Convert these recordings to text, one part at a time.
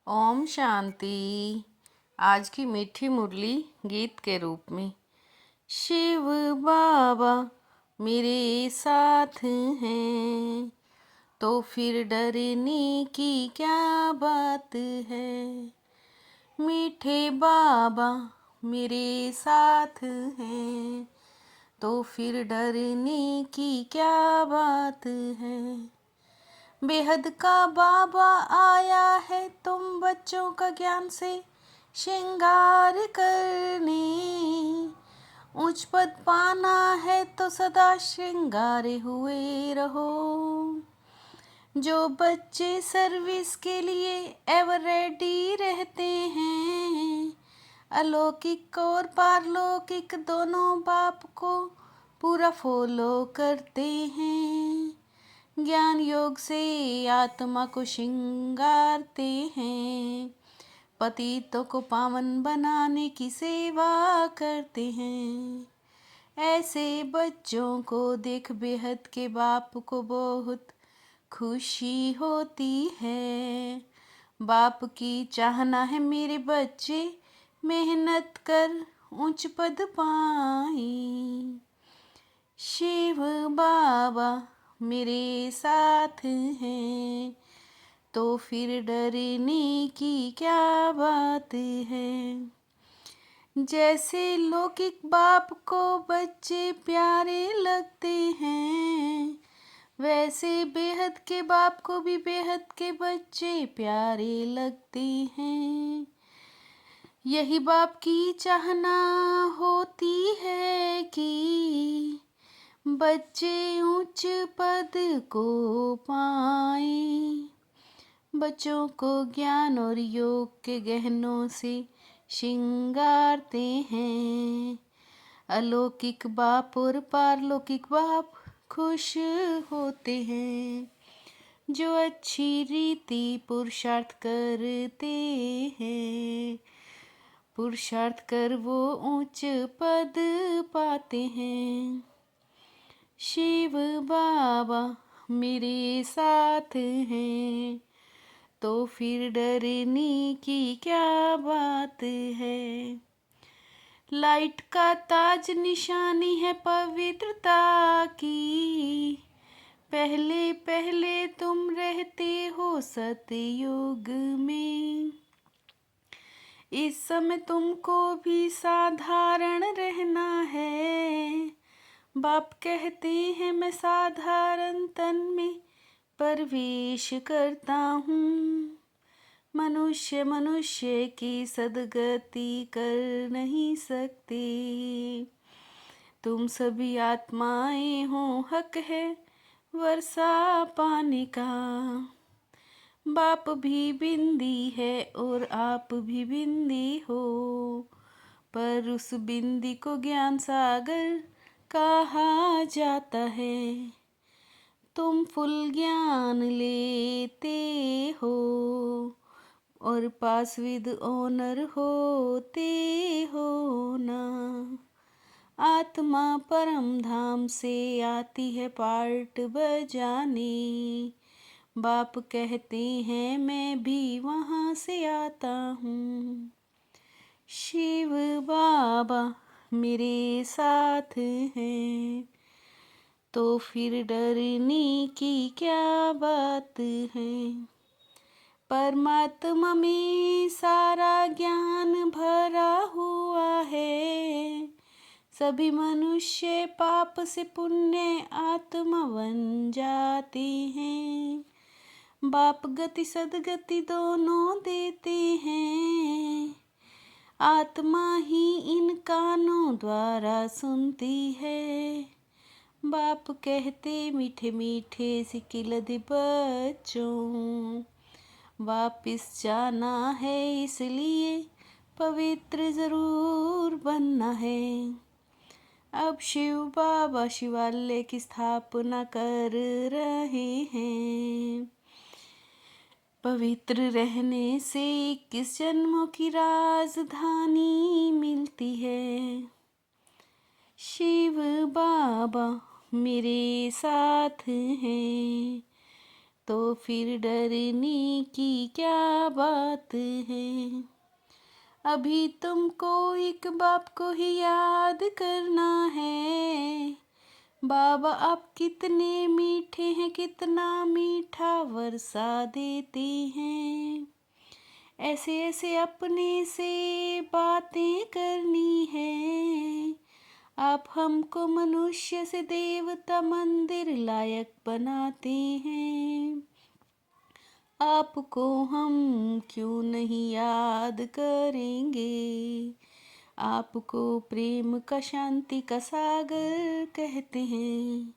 ओम शांति। आज की मीठी मुरली गीत के रूप में। शिव बाबा मेरे साथ हैं तो फिर डरने की क्या बात है। मीठे बाबा मेरे साथ हैं तो फिर डरने की क्या बात है। बेहद का बाबा आया है तुम बच्चों का ज्ञान से श्रृंगार करने। उच्च पद पाना है तो सदा श्रृंगारे हुए रहो। जो बच्चे सर्विस के लिए एवर रेडी रहते हैं, अलौकिक और पारलौकिक दोनों बाप को पूरा फॉलो करते हैं। ज्ञान योग से आत्मा को श्रृंगारते हैं, पतितों को पावन बनाने की सेवा करते हैं। ऐसे बच्चों को देख बेहद के बाप को बहुत खुशी होती है। बाप की चाहना है मेरे बच्चे मेहनत कर ऊंच पद पाए। शिव बाबा मेरे साथ हैं तो फिर डरने की क्या बात है। जैसे लौकिक बाप को बच्चे प्यारे लगते हैं, वैसे बेहद के बाप को भी बेहद के बच्चे प्यारे लगते हैं। यही बाप की चाहना होती है कि बच्चे उच्च पद को पाएं। बच्चों को ज्ञान और योग के गहनों से श्रृंगारते हैं। अलौकिक बाप और पारलौकिक बाप खुश होते हैं। जो अच्छी रीति पुरुषार्थ करते हैं, पुरुषार्थ कर वो उच्च पद पाते हैं। शिव बाबा मेरे साथ हैं तो फिर डरने की क्या बात है। लाइट का ताज निशानी है पवित्रता की। पहले पहले तुम रहते हो सतयुग में। इस समय तुमको भी साधारण रहना है। बाप कहते हैं मैं साधारण तन में प्रवेश करता हूँ। मनुष्य मनुष्य की सदगति कर नहीं सकते। तुम सभी आत्माएं हो, हक है वर्षा पाने का। बाप भी बिंदी है और आप भी बिंदी हो, पर उस बिंदी को ज्ञान सागर कहा जाता है। तुम फुल ज्ञान लेते हो और पास विद ऑनर होते हो ना। आत्मा परम धाम से आती है पार्ट बजाने। बाप कहते हैं मैं भी वहाँ से आता हूँ। शिव बाबा मेरे साथ हैं तो फिर डरने की क्या बात है। परमात्मा में सारा ज्ञान भरा हुआ है। सभी मनुष्य पाप से पुण्य आत्मा बन जाते हैं। बाप गति सदगति दोनों देते हैं। आत्मा ही इन कानों द्वारा सुनती है। बाप कहते मीठे मीठे सिकिलधि बच्चों, वापिस जाना है इसलिए पवित्र जरूर बनना है। अब शिव बाबा शिवालय की स्थापना कर रहे हैं। पवित्र रहने से 21 जन्मों की राजधानी मिलती है। शिव बाबा मेरे साथ हैं तो फिर डरने की क्या बात है। अभी तुमको एक बाप को ही याद करना है। बाबा आप कितने मीठे हैं, कितना मीठा वर्षा देते हैं। ऐसे ऐसे अपने से बातें करनी है। आप हमको मनुष्य से देवता मंदिर लायक बनाते हैं। आपको हम क्यों नहीं याद करेंगे। आपको प्रेम का शांति का सागर कहते हैं।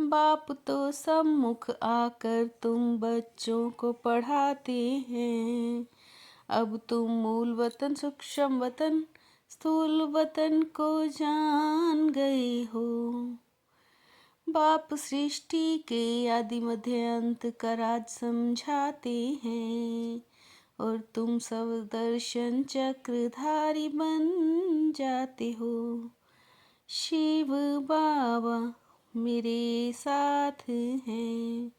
बाप तो सम्मुख आकर तुम बच्चों को पढ़ाते हैं। अब तुम मूल वतन सूक्ष्म वतन स्थूल वतन को जान गए हो। बाप सृष्टि के आदि मध्य अंत का राज समझाते हैं और तुम सब दर्शन चक्रधारी बन जाते हो। शिव बाबा मेरे साथ हैं,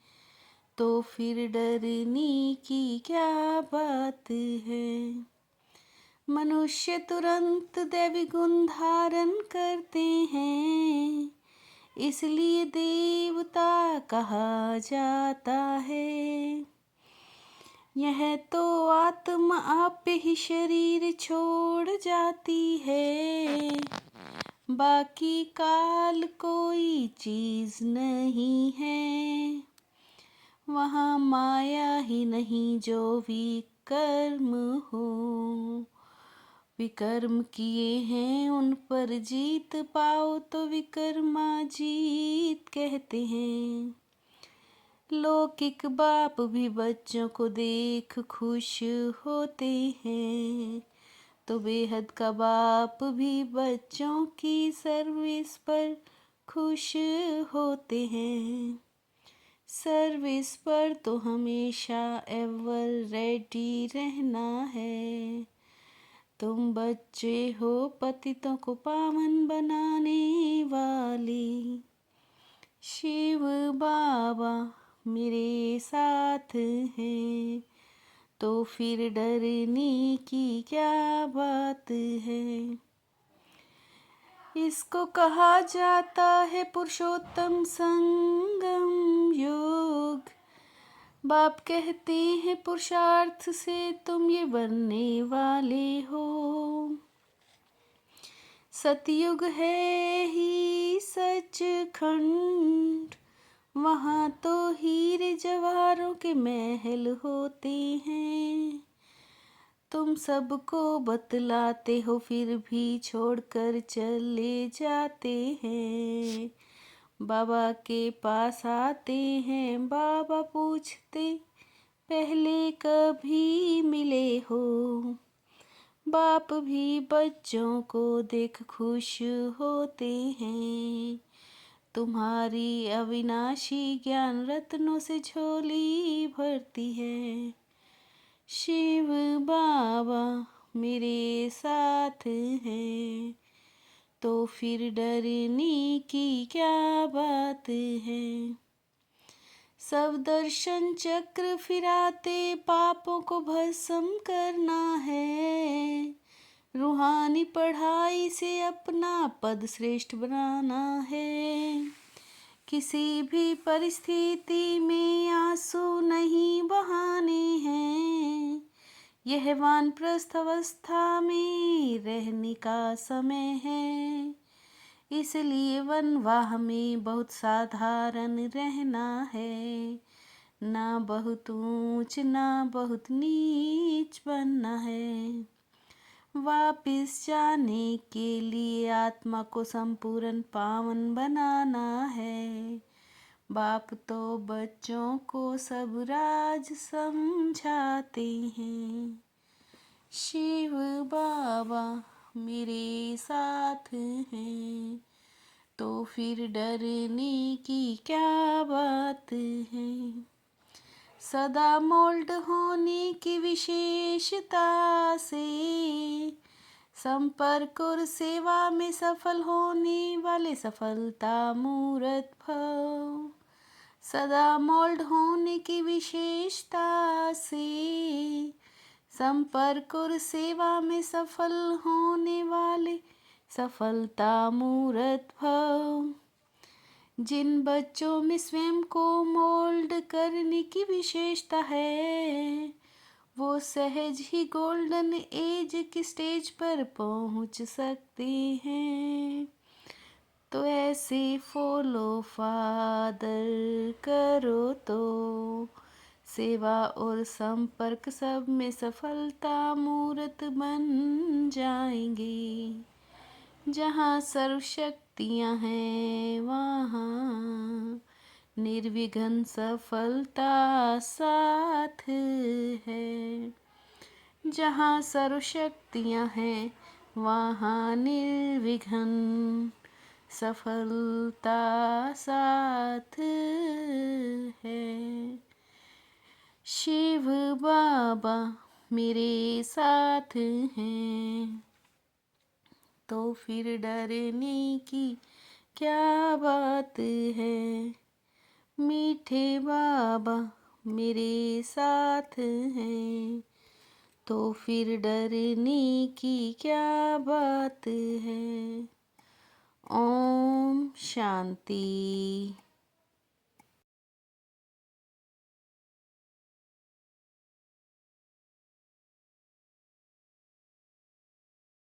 तो फिर डरने की क्या बात है। मनुष्य तुरंत दैवी गुण धारण करते हैं, इसलिए देवता कहा जाता है। यह तो आत्मा आप ही शरीर छोड़ जाती है। बाकी काल कोई चीज नहीं है। वहाँ माया ही नहीं जो विकर्म हो। विकर्म किए हैं उन पर जीत पाओ तो विकर्मा जीत कहते हैं। लौकिक बाप भी बच्चों को देख खुश होते हैं, तो बेहद का बाप भी बच्चों की सर्विस पर खुश होते हैं। सर्विस पर तो हमेशा एवर रेडी रहना है। तुम बच्चे हो पतितों को पावन बनाने वाले। शिव बाबा मेरे साथ हैं, तो फिर डरने की क्या बात है। इसको कहा जाता है पुरुषोत्तम संगम योग। बाप कहते हैं पुरुषार्थ से तुम ये बनने वाले हो। सतयुग है ही सचखंड, वहाँ तो हीरे जवाहरों के महल होते हैं। तुम सबको बतलाते हो फिर भी छोड़कर चले जाते हैं। बाबा के पास आते हैं, बाबा पूछते पहले कभी मिले हो। बाप भी बच्चों को देख खुश होते हैं। तुम्हारी अविनाशी ज्ञान रत्नों से झोली भरती है। शिव बाबा मेरे साथ हैं, तो फिर डरने की क्या बात है। सब दर्शन चक्र फिराते पापों को भस्म करना है। रूहानी पढ़ाई से अपना पद श्रेष्ठ बनाना है। किसी भी परिस्थिति में आंसू नहीं बहाने हैं। यह वानप्रस्थ अवस्था में रहने का समय है, इसलिए वनवाह में बहुत साधारण रहना है। ना बहुत ऊंच ना बहुत नीच बनना है। वापिस जाने के लिए आत्मा को संपूर्ण पावन बनाना है। बाप तो बच्चों को सब राज समझाते हैं। शिव बाबा मेरे साथ हैं, तो फिर डरने की क्या बात है। सदा मोल्ड होने की विशेषता से संपर्क और सेवा में सफल होने वाले सफलता मूर्त भव। सदा मोल्ड होने की विशेषता से संपर्क और सेवा में सफल होने वाले सफलता मूर्त भव। जिन बच्चों में स्वयं को मोल्ड करने की विशेषता है वो सहज ही गोल्डन एज की स्टेज पर पहुंच सकते हैं। तो ऐसे फॉलो फादर करो तो सेवा और संपर्क सब में सफलता मूर्त बन जाएंगे। जहाँ सर्व शक्तियाँ हैं वहाँ निर्विघ्न सफलता साथ है। जहाँ सर्व शक्तियाँ हैं वहाँ निर्विघ्न सफलता साथ है। शिव बाबा मेरे साथ हैं तो फिर डरने की क्या बात है। मीठे बाबा मेरे साथ हैं तो फिर डरने की क्या बात है। ओम शांति।